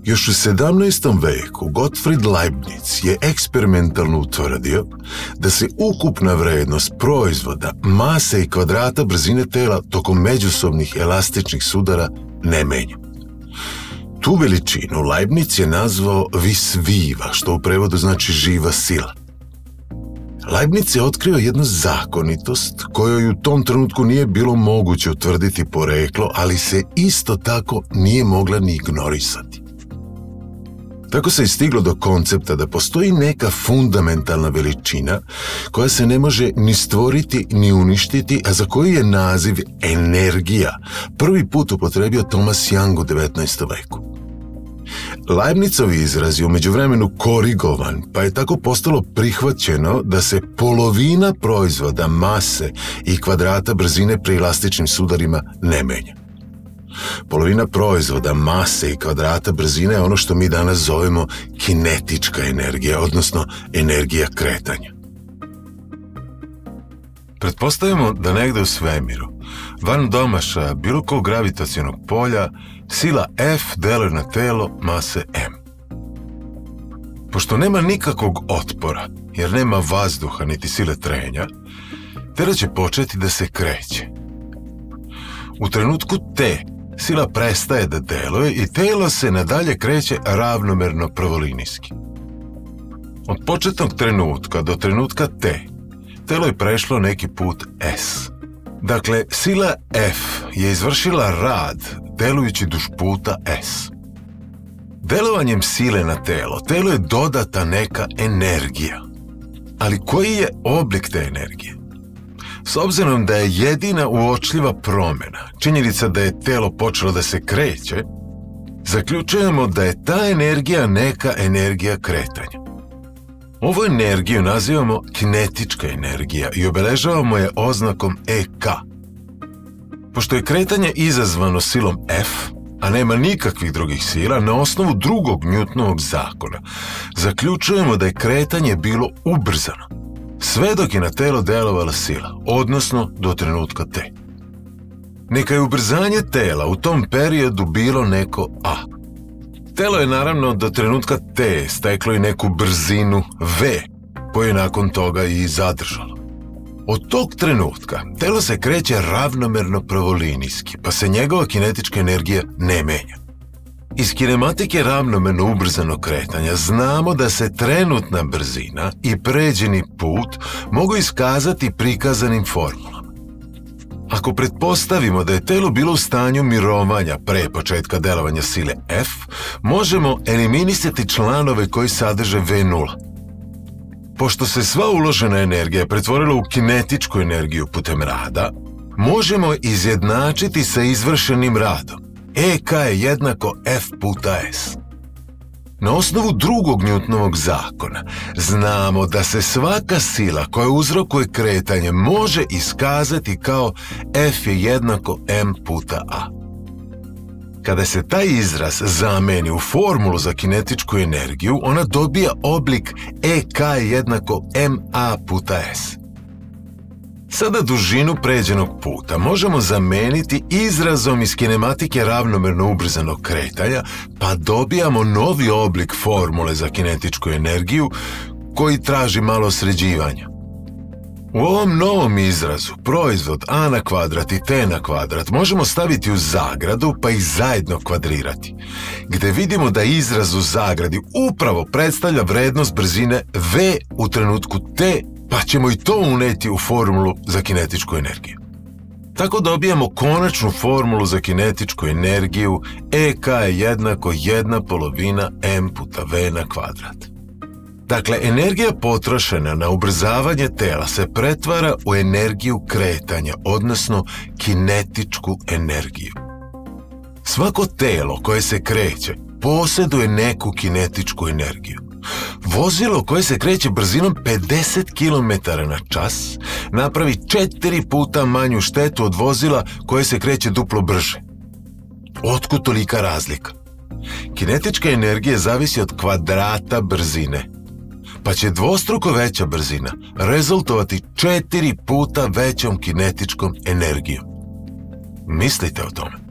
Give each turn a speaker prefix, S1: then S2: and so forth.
S1: Još u 17. veku Gottfried Leibniz je eksperimentalno utvrdio da se ukupna vrednost proizvoda, mase i kvadrata brzine tela tokom međusobnih elastičnih sudara ne menja. Tu veličinu Leibniz je nazvao vis viva, što u prevodu znači živa sila. Leibniz je otkrio jednu zakonitost kojoj u tom trenutku nije bilo moguće utvrditi poreklo, ali se isto tako nije mogla ni ignorisati. Tako se je stiglo do koncepta da postoji neka fundamentalna veličina koja se ne može ni stvoriti ni uništiti, a za koju je naziv energija prvi put upotrebio Thomas Young u 19. veku. Leibnizovi izraz je u međuvremenu korigovan, pa je tako postalo prihvaćeno da se polovina proizvoda, mase i kvadrata brzine pri elastičnim sudarima ne menja. Polovina proizvoda, mase i kvadrata brzine je ono što mi danas zovemo kinetička energija, odnosno energija kretanja. Pretpostavimo da negde u svemiru, van domašaja bilo kog gravitacionog polja, sila F deluje na telo mase M. Pošto nema nikakvog otpora, jer nema vazduha niti sile trenja, telo će početi da se kreće. U trenutku T sila prestaje da deluje i telo se nadalje kreće ravnomerno pravolinijski. Od početnog trenutka do trenutka T, telo je prešlo neki put S. Dakle, sila F je izvršila rad delujući duž puta S. Delovanjem sile na telo je dodata neka energija. Ali koji je oblik te energije? S obzirom da je jedina uočljiva promjena činjenica da je telo počelo da se kreće, zaključujemo da je ta energija neka energija kretanja. Ovu energiju nazivamo kinetička energija i obeležavamo je oznakom EK. Pošto je kretanje izazvano silom F, a nema nikakvih drugih sila, na osnovu drugog Newtonovog zakona, zaključujemo da je kretanje bilo ubrzano, sve dok je na telo delovala sila, odnosno do trenutka T. Neka je ubrzanje tela u tom periodu bilo neko A. Telo je naravno do trenutka T steklo i neku brzinu V, koju je nakon toga i zadržalo. Od tog trenutka telo se kreće ravnomerno pravolinijski, pa se njegova kinetička energija ne menja. Iz kinematike ravnomerno ubrzanog kretanja znamo da se trenutna brzina i pređeni put mogu iskazati prikazanim formulama. Ako pretpostavimo da je telo bilo u stanju mirovanja pre početka delovanja sile F, možemo eliminisati članove koji sadrže V0. Pošto se sva uložena energija pretvorila u kinetičku energiju putem rada, možemo izjednačiti sa izvršenim radom. EK je jednako F puta S. Na osnovu drugog Newtonovog zakona znamo da se svaka sila koja uzrokuje kretanje može iskazati kao F je jednako M puta A. Kada se taj izraz zameni u formulu za kinetičku energiju, ona dobija oblik EK je jednako MA puta S. Sada dužinu pređenog puta možemo zameniti izrazom iz kinematike ravnomerno ubrzanog kretanja, pa dobijamo novi oblik formule za kinetičku energiju koji traži malo sređivanja. U ovom novom izrazu proizvod a na kvadrat i t na kvadrat možemo staviti u zagradu pa ih zajedno kvadrirati, gde vidimo da izraz u zagradi upravo predstavlja vrednost brzine v u trenutku t, pa ćemo i to uneti u formulu za kinetičku energiju. Tako dobijamo konačnu formulu za kinetičku energiju EK je jednako 1/2 m puta v na kvadrat. Dakle, energija potrošena na ubrzavanje tela se pretvara u energiju kretanja, odnosno kinetičku energiju. Svako telo koje se kreće posjeduje neku kinetičku energiju. Vozilo koje se kreće brzinom 50 km na čas napravi 4 puta manju štetu od vozila koje se kreće duplo brže. Otkud tolika razlika? Kinetička energija zavisi od kvadrata brzine, pa će dvostruko veća brzina rezultovati 4 puta većom kinetičkom energijom. Mislite o tome.